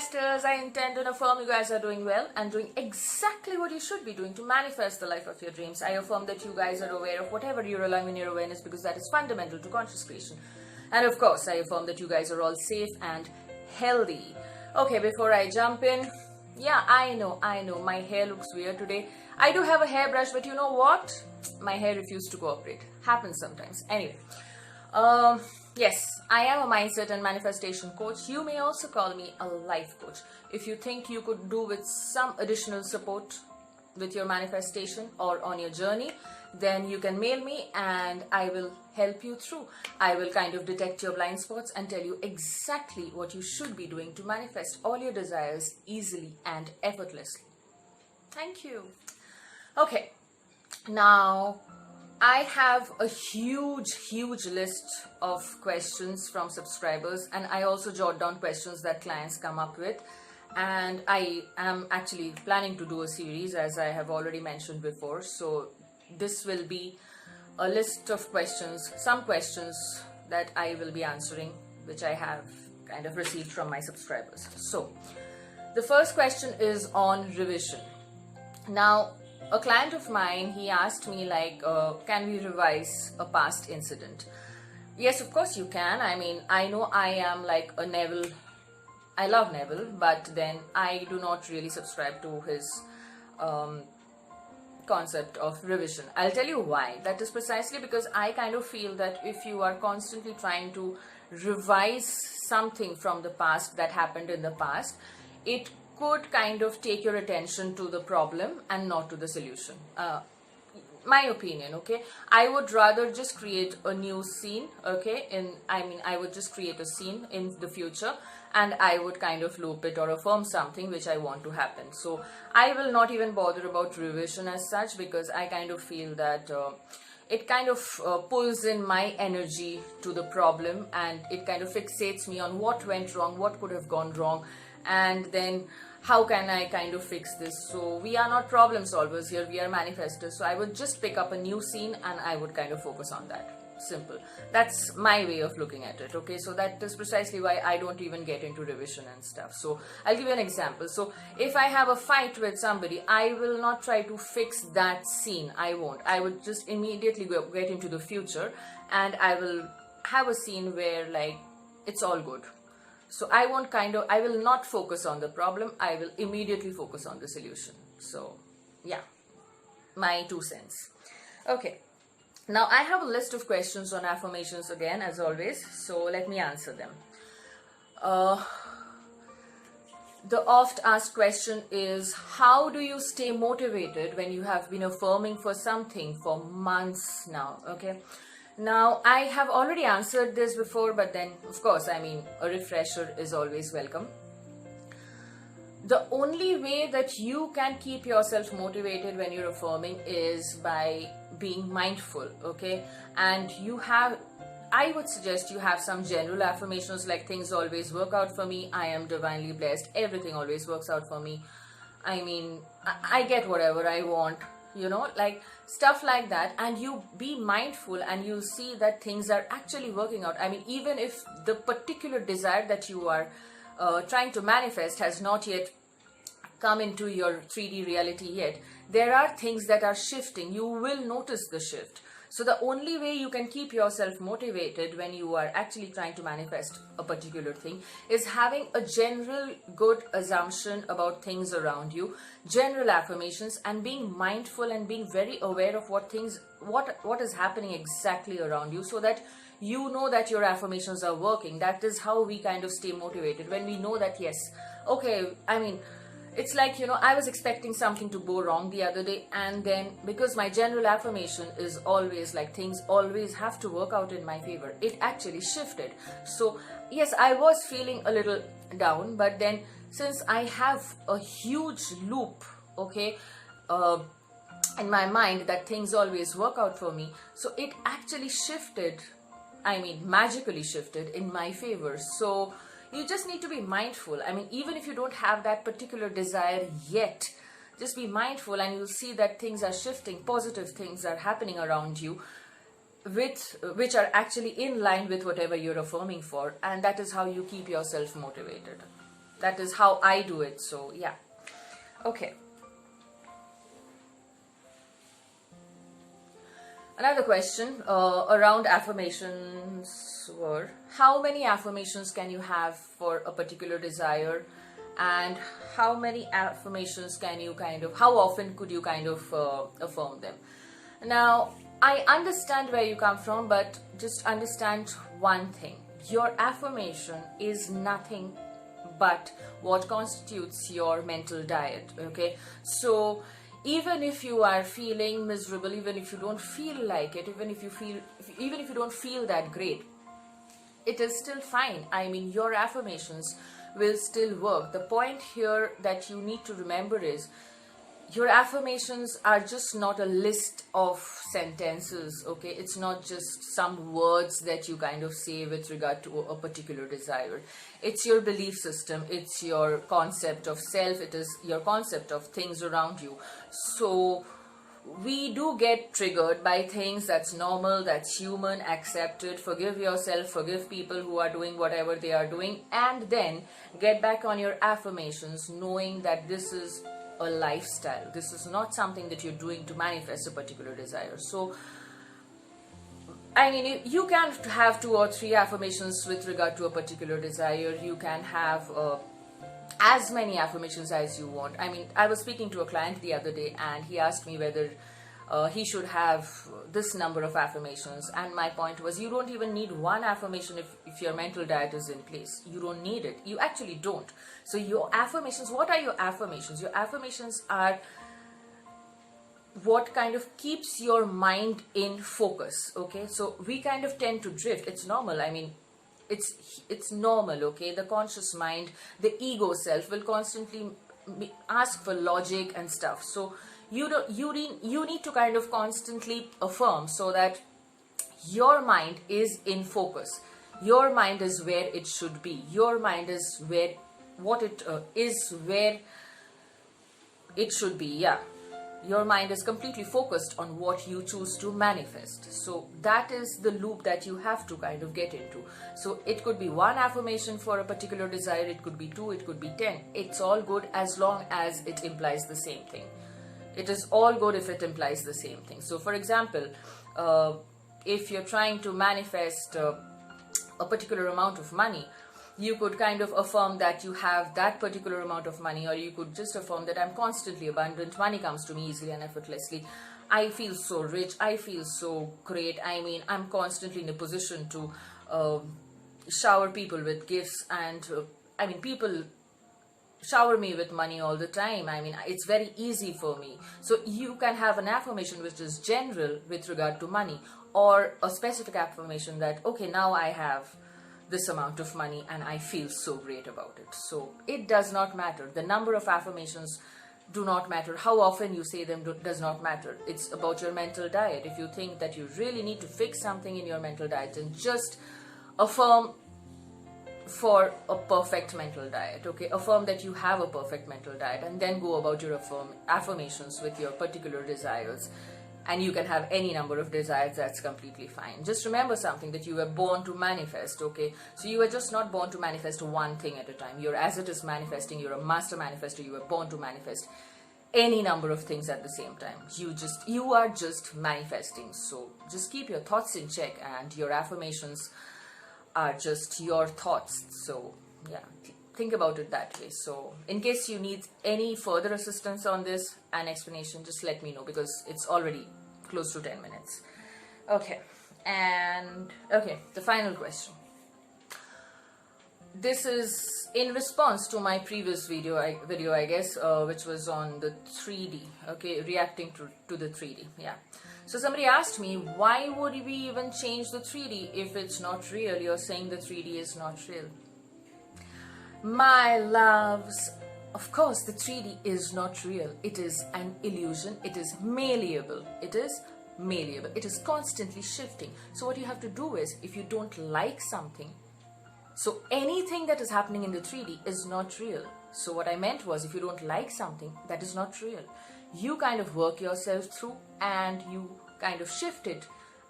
manifestors, I intend and affirm you guys are doing well and doing exactly what you should be doing to manifest the life of your dreams. I affirm that you guys are aware of whatever you're allowing in your awareness, because that is fundamental to conscious creation. And of course, I affirm that you guys are all safe and healthy. Okay, before I jump in, yeah, I know, my hair looks weird today. I do have a hairbrush, but you know what? My hair refused to cooperate. Happens sometimes. Anyway, yes, I am a mindset and manifestation coach. You may also call me a life coach. If you think you could do with some additional support with your manifestation or on your journey, then you can mail me and I will help you through. I will kind of detect your blind spots and tell you exactly what you should be doing to manifest all your desires easily and effortlessly. Thank you. Okay, now I have a huge list of questions from subscribers, and I also jot down questions that clients come up with, and I am actually planning to do a series, as I have already mentioned before. So this will be a list of questions, some questions that I will be answering, which I have kind of received from my subscribers. So the first question is on revision. Now, a client of mine, he asked me like, can we revise a past incident? Yes, of course you can. I mean, I know I am like a Neville. I love Neville, but then I do not really subscribe to his concept of revision. I'll tell you why. That is precisely because I kind of feel that if you are constantly trying to revise something from the past that happened in the past, it could kind of take your attention to the problem and not to the solution. My opinion, okay? I would rather just create a new scene, okay? I would just create a scene in the future and I would kind of loop it or affirm something which I want to happen. So I will not even bother about revision as such, because I kind of feel that it kind of pulls in my energy to the problem, and it kind of fixates me on what went wrong, what could have gone wrong, and then how can I kind of fix this. So we are not problem solvers here, we are manifestors. So I would just pick up a new scene and I would kind of focus on that. Simple. That's my way of looking at it, okay? So that is precisely why I don't even get into revision and stuff. So I'll give you an example. So if I have a fight with somebody, I will not try to fix that scene. I won't. I would just immediately get into the future and I will have a scene where like it's all good. So I will not focus on the problem. I will immediately focus on the solution. So yeah, my 2 cents. Okay. Now I have a list of questions on affirmations again, as always. So let me answer them. The oft asked question is, how do you stay motivated when you have been affirming for something for months now? Okay. Now, I have already answered this before, but then, of course, I mean, a refresher is always welcome. The only way that you can keep yourself motivated when you're affirming is by being mindful, okay? And I would suggest you have some general affirmations like things always work out for me, I am divinely blessed, everything always works out for me. I mean, I get whatever I want. You know, like stuff like that, and you be mindful and you see that things are actually working out. I mean, even if the particular desire that you are trying to manifest has not yet come into your 3D reality yet, there are things that are shifting. You will notice the shift. So the only way you can keep yourself motivated when you are actually trying to manifest a particular thing is having a general good assumption about things around you, general affirmations, and being mindful and being very aware of what is happening exactly around you, so that you know that your affirmations are working. That is how we kind of stay motivated, when we know that, yes, okay, I mean, it's like, you know, I was expecting something to go wrong the other day, and then because my general affirmation is always like things always have to work out in my favor, it actually shifted. So yes, I was feeling a little down, but then since I have a huge loop, okay, in my mind that things always work out for me, so it actually shifted, I mean magically shifted in my favor. So you just need to be mindful. I mean, even if you don't have that particular desire yet, just be mindful and you'll see that things are shifting, positive things are happening around you, which are actually in line with whatever you're affirming for, and that is how you keep yourself motivated. that is how I do it. So yeah. Okay. Another question around affirmations were, how many affirmations can you have for a particular desire, and how many affirmations can you how often could you affirm them? Now, I understand where you come from, but just understand one thing. Your affirmation is nothing but what constitutes your mental diet, okay? So even if you are feeling miserable, even if you don't feel like it, even if you don't feel that great, it is still fine. I mean, your affirmations will still work. The point here that you need to remember is, your affirmations are just not a list of sentences, okay? It's not just some words that you say with regard to a particular desire. It's your belief system, it's your concept of self, it is your concept of things around you. So we do get triggered by things. That's normal, that's human, accepted. Forgive yourself, forgive people who are doing whatever they are doing, and then get back on your affirmations, knowing that this is a lifestyle. This is not something that you're doing to manifest a particular desire. So I mean, you can have 2 or 3 affirmations with regard to a particular desire. You can have as many affirmations as you want. I mean, I was speaking to a client the other day, and he asked me whether he should have this number of affirmations, and my point was, you don't even need 1 affirmation if your mental diet is in place. You don't need it. You actually don't. So your affirmations, what are your affirmations? Your affirmations are what keeps your mind in focus, okay? So we tend to drift. It's normal. I mean, it's normal, okay? The conscious mind, the ego self will constantly ask for logic and stuff. So you need to constantly affirm, so that your mind is in focus. Your mind is where it should be. Your mind is where it should be. Yeah, your mind is completely focused on what you choose to manifest. So that is the loop that you have to get into. So it could be 1 affirmation for a particular desire, it could be 2, it could be 10. It's all good as long as it implies the same thing. It is all good if it implies the same thing. So for example, if you're trying to manifest a particular amount of money, you could affirm that you have that particular amount of money, or you could just affirm that I'm constantly abundant, money comes to me easily and effortlessly, I feel so rich, I feel so great, I mean, I'm constantly in a position to shower people with gifts, and I mean, people shower me with money all the time. I mean, it's very easy for me. So you can have an affirmation which is general with regard to money, or a specific affirmation that, okay, now I have this amount of money and I feel so great about it. So it does not matter. The number of affirmations do not matter. How often you say them does not matter. It's about your mental diet. If you think that you really need to fix something in your mental diet, then just affirm for a perfect mental diet, okay? Affirm that you have a perfect mental diet, and then go about your affirmations with your particular desires. And you can have any number of desires, that's completely fine. Just remember something, that you were born to manifest, okay? So you were just not born to manifest one thing at a time. You're as it is manifesting, you're a master manifestor, you were born to manifest any number of things at the same time. You are just manifesting. So just keep your thoughts in check, and your affirmations are just your thoughts. So yeah, think about it that way. So in case you need any further assistance on this and explanation, just let me know, because it's already close to 10 minutes. Okay, and okay, the final question. This is in response to my previous video, I guess, which was on the 3D, okay, reacting to the 3D, yeah. So somebody asked me, why would we even change the 3D if it's not real? You're saying the 3D is not real. My loves, of course the 3D is not real. It is an illusion. It is malleable. It is malleable. It is constantly shifting. So what you have to do is, if you don't like something, so anything that is happening in the 3D is not real. So what I meant was, if you don't like something, that is not real. You work yourself through, and you shift it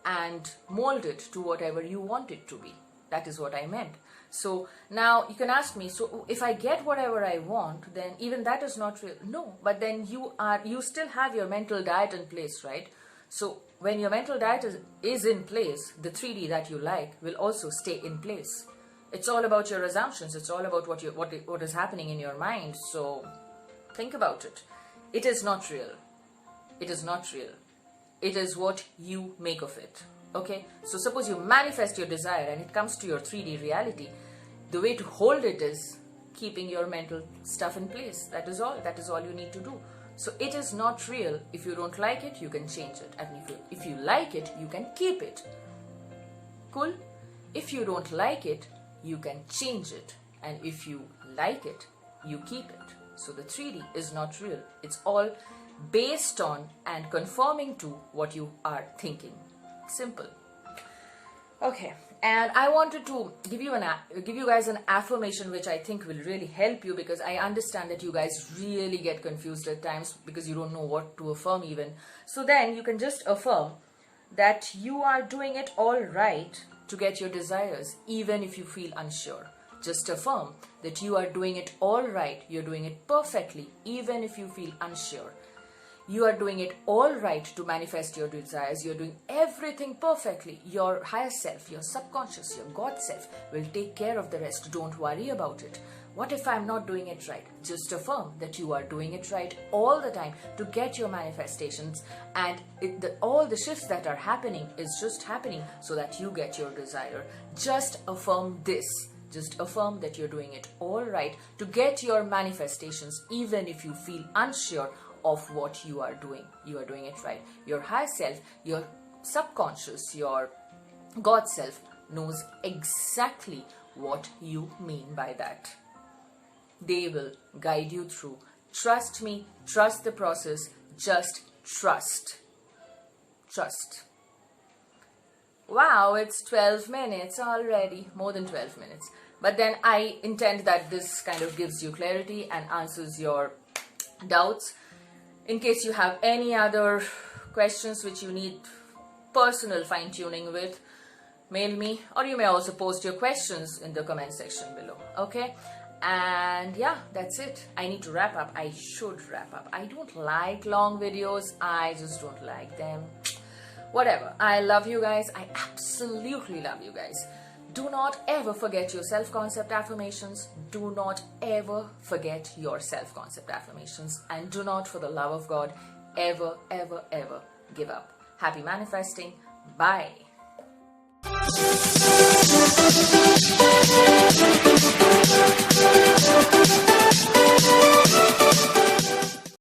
and mold it to whatever you want it to be. That is what I meant. So now you can ask me, so if I get whatever I want, then even that is not real. No, but then you still have your mental diet in place, right? So when your mental diet is in place, the 3D that you like will also stay in place. It's all about your assumptions. It's all about what is happening in your mind. So think about it. It is not real. It is not real. It is what you make of it. Okay? So suppose you manifest your desire and it comes to your 3D reality. The way to hold it is keeping your mental stuff in place. That is all. That is all you need to do. So it is not real. If you don't like it, you can change it. And if you like it, you can keep it. Cool? If you don't like it, you can change it. And if you like it, you keep it. So the 3D is not real. It's all based on and conforming to what you are thinking. Simple. Okay, and I wanted to give you guys an affirmation which I think will really help you, because I understand that you guys really get confused at times because you don't know what to affirm even. So then you can just affirm that you are doing it all right to get your desires, even if you feel unsure. Just affirm that you are doing it all right, you're doing it perfectly, even if you feel unsure. You are doing it all right to manifest your desires. You're doing everything perfectly. Your higher self, your subconscious, your God self will take care of the rest. Don't worry about it. What if I'm not doing it right? Just affirm that you are doing it right all the time to get your manifestations, and all the shifts that are happening is just happening so that you get your desire. Just affirm this. Just affirm that you're doing it all right to get your manifestations, even if you feel unsure of what you are doing. You are doing it right. Your higher self, your subconscious, your God self knows exactly what you mean by that. They will guide you through. Trust me, trust the process, just trust. Trust. Wow, it's 12 minutes already, more than 12 minutes. But then I intend that this kind of gives you clarity and answers your doubts. In case you have any other questions which you need personal fine-tuning with, mail me, or you may also post your questions in the comment section below. Okay? And yeah, that's it. I need to wrap up. I should wrap up. I don't like long videos. I just don't like them. Whatever. I love you guys. I absolutely love you guys. Do not ever forget your self-concept affirmations. Do not ever forget your self-concept affirmations. And do not, for the love of God, ever, ever, ever give up. Happy manifesting. Bye.